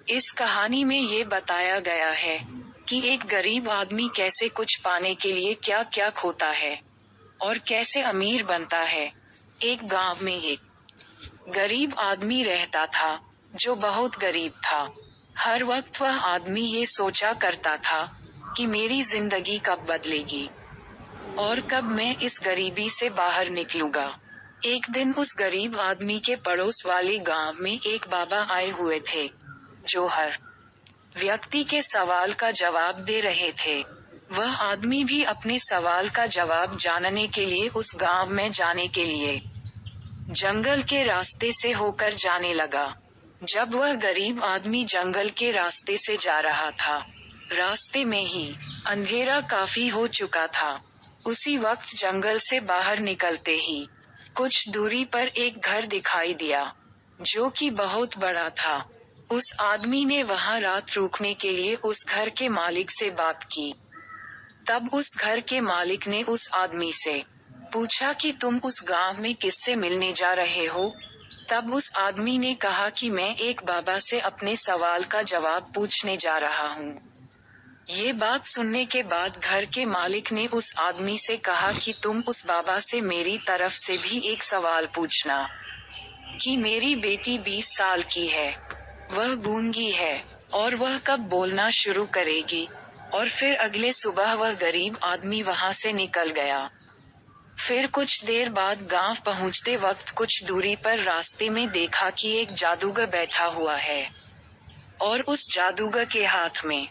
इस कहानी में ये बताया गया है कि एक गरीब आदमी कैसे कुछ पाने के लिए क्या क्या खोता है और कैसे अमीर बनता है। एक गांव में एक गरीब आदमी रहता था जो बहुत गरीब था। हर वक्त वह आदमी ये सोचा करता था कि मेरी जिंदगी कब बदलेगी और कब मैं इस गरीबी से बाहर निकलूंगा। एक दिन उस गरीब आदमी के पड़ोस वाले गांव में एक बाबा आए हुए थे जो हर व्यक्ति के सवाल का जवाब दे रहे थे। वह आदमी भी अपने सवाल का जवाब जानने के लिए उस गांव में जाने के लिए जंगल के रास्ते से होकर जाने लगा। जब वह गरीब आदमी जंगल के रास्ते से जा रहा था, रास्ते में ही अंधेरा काफी हो चुका था। उसी वक्त जंगल से बाहर निकलते ही कुछ दूरी पर एक घर दिखाई दिया जो कि बहुत बड़ा था। उस आदमी ने वहां रात रुकने के लिए उस घर के मालिक से बात की। तब उस घर के मालिक ने उस आदमी से पूछा कि तुम उस गांव में किससे मिलने जा रहे हो। तब उस आदमी ने कहा कि मैं एक बाबा से अपने सवाल का जवाब पूछने जा रहा हूँ। ये बात सुनने के बाद घर के मालिक ने उस आदमी से कहा कि तुम उस बाबा से मेरी तरफ से भी एक सवाल पूछना कि मेरी बेटी 20 साल की है, वह गूंगी है और वह कब बोलना शुरू करेगी। और फिर अगले सुबह वह गरीब आदमी वहां से निकल गया। फिर कुछ देर बाद गांव पहुंचते वक्त कुछ दूरी पर रास्ते में देखा कि एक जादूगर बैठा हुआ है और उस जादूगर के हाथ में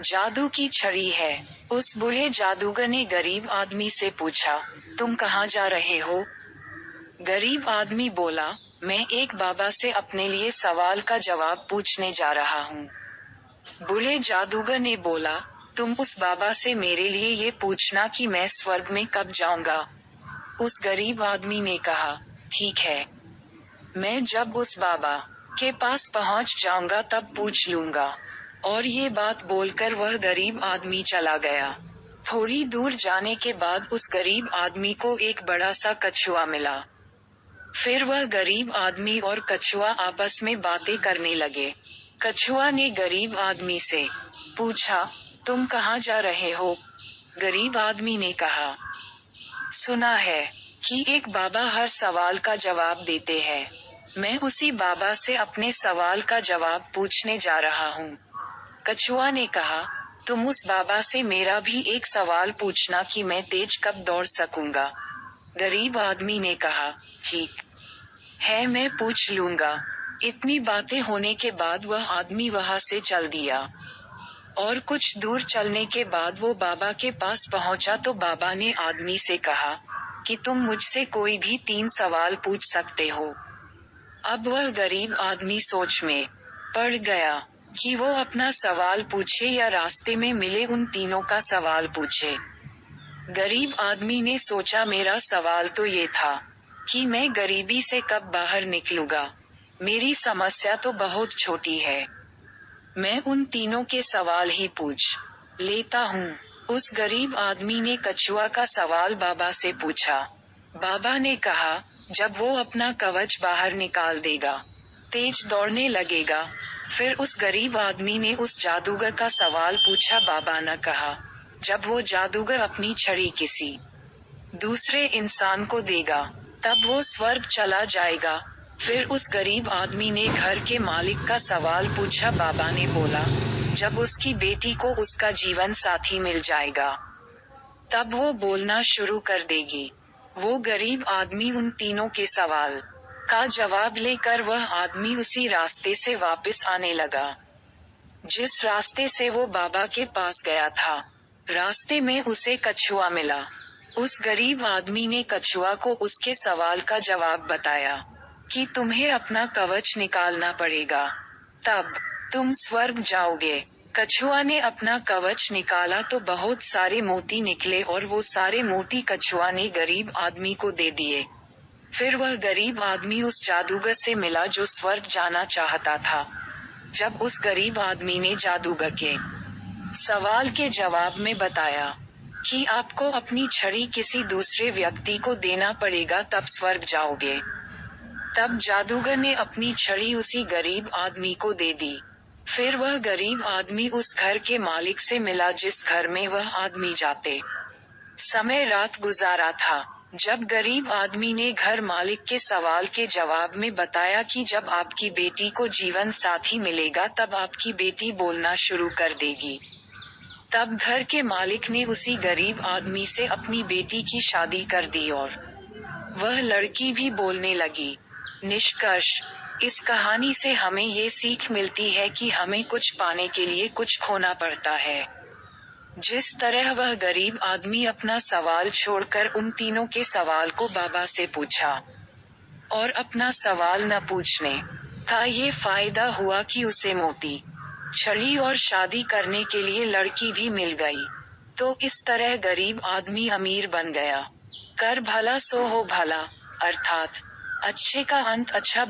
जादू की छड़ी है। उस बूढ़े जादूगर ने गरीब आदमी से पूछा, तुम कहाँ जा रहे हो? गरीब आदमी बोला, मैं एक बाबा से अपने लिए सवाल का जवाब पूछने जा रहा हूँ। बूढ़े जादूगर ने बोला, तुम उस बाबा से मेरे लिए ये पूछना कि मैं स्वर्ग में कब जाऊंगा। उस गरीब आदमी ने कहा, ठीक है, मैं जब उस बाबा के पास पहुंच जाऊंगा तब पूछ लूंगा। और ये बात बोलकर वह गरीब आदमी चला गया। थोड़ी दूर जाने के बाद उस गरीब आदमी को एक बड़ा सा कछुआ मिला। फिर वह गरीब आदमी और कछुआ आपस में बातें करने लगे। कछुआ ने गरीब आदमी से पूछा, तुम कहाँ जा रहे हो? गरीब आदमी ने कहा, सुना है कि एक बाबा हर सवाल का जवाब देते हैं। मैं उसी बाबा से अपने सवाल का जवाब पूछने जा रहा हूँ। कछुआ ने कहा, तुम उस बाबा से मेरा भी एक सवाल पूछना कि मैं तेज कब दौड़ सकूंगा। गरीब आदमी ने कहा, ठीक है, मैं पूछ लूंगा। इतनी बातें होने के बाद वह आदमी वहां से चल दिया और कुछ दूर चलने के बाद वो बाबा के पास पहुंचा तो बाबा ने आदमी से कहा कि तुम मुझसे कोई भी 3 सवाल पूछ सकते हो। अब वह गरीब आदमी सोच में पड़ गया कि वो अपना सवाल पूछे या रास्ते में मिले उन तीनों का सवाल पूछे। गरीब आदमी ने सोचा, मेरा सवाल तो ये था कि मैं गरीबी से कब बाहर निकलूंगा। मेरी समस्या तो बहुत छोटी है, मैं उन तीनों के सवाल ही पूछ लेता हूँ। उस गरीब आदमी ने कछुआ का सवाल बाबा से पूछा। बाबा ने कहा, जब वो अपना कवच बाहर निकाल देगा, तेज दौड़ने लगेगा। फिर उस गरीब आदमी ने उस जादूगर का सवाल पूछा। बाबा ने कहा, जब वो जादूगर अपनी छड़ी किसी दूसरे इंसान को देगा तब वो स्वर्ग चला जाएगा। फिर उस गरीब आदमी ने घर के मालिक का सवाल पूछा। बाबा ने बोला, जब उसकी बेटी को उसका जीवन साथी मिल जाएगा तब वो बोलना शुरू कर देगी। वो गरीब आदमी उन तीनों के सवाल का जवाब लेकर वह आदमी उसी रास्ते से वापस आने लगा जिस रास्ते से वो बाबा के पास गया था। रास्ते में उसे कछुआ मिला। उस गरीब आदमी ने कछुआ को उसके सवाल का जवाब बताया कि तुम्हें अपना कवच निकालना पड़ेगा, तब तुम स्वर्ग जाओगे। कछुआ ने अपना कवच निकाला तो बहुत सारे मोती निकले और वो सारे मोती कछुआ ने गरीब आदमी को दे दिए। फिर वह गरीब आदमी उस जादूगर से मिला जो स्वर्ग जाना चाहता था। जब उस गरीब आदमी ने जादूगर के सवाल के जवाब में बताया कि आपको अपनी छड़ी किसी दूसरे व्यक्ति को देना पड़ेगा तब स्वर्ग जाओगे, तब जादूगर ने अपनी छड़ी उसी गरीब आदमी को दे दी। फिर वह गरीब आदमी उस घर के मालिक से मिला जिस घर में वह आदमी जाते समय रात गुजारा था। जब गरीब आदमी ने घर मालिक के सवाल के जवाब में बताया कि जब आपकी बेटी को जीवन साथी मिलेगा तब आपकी बेटी बोलना शुरू कर देगी, तब घर के मालिक ने उसी गरीब आदमी से अपनी बेटी की शादी कर दी और वह लड़की भी बोलने लगी। निष्कर्ष, इस कहानी से हमें ये सीख मिलती है कि हमें कुछ पाने के लिए कुछ खोना पड़ता है। जिस तरह वह गरीब आदमी अपना सवाल छोड़कर उन तीनों के सवाल को बाबा से पूछा और अपना सवाल न पूछने का ये फायदा हुआ कि उसे मोती, छड़ी और शादी करने के लिए लड़की भी मिल गई। तो इस तरह गरीब आदमी अमीर बन गया। कर भला सो हो भला, अर्थात अच्छे का अंत अच्छा।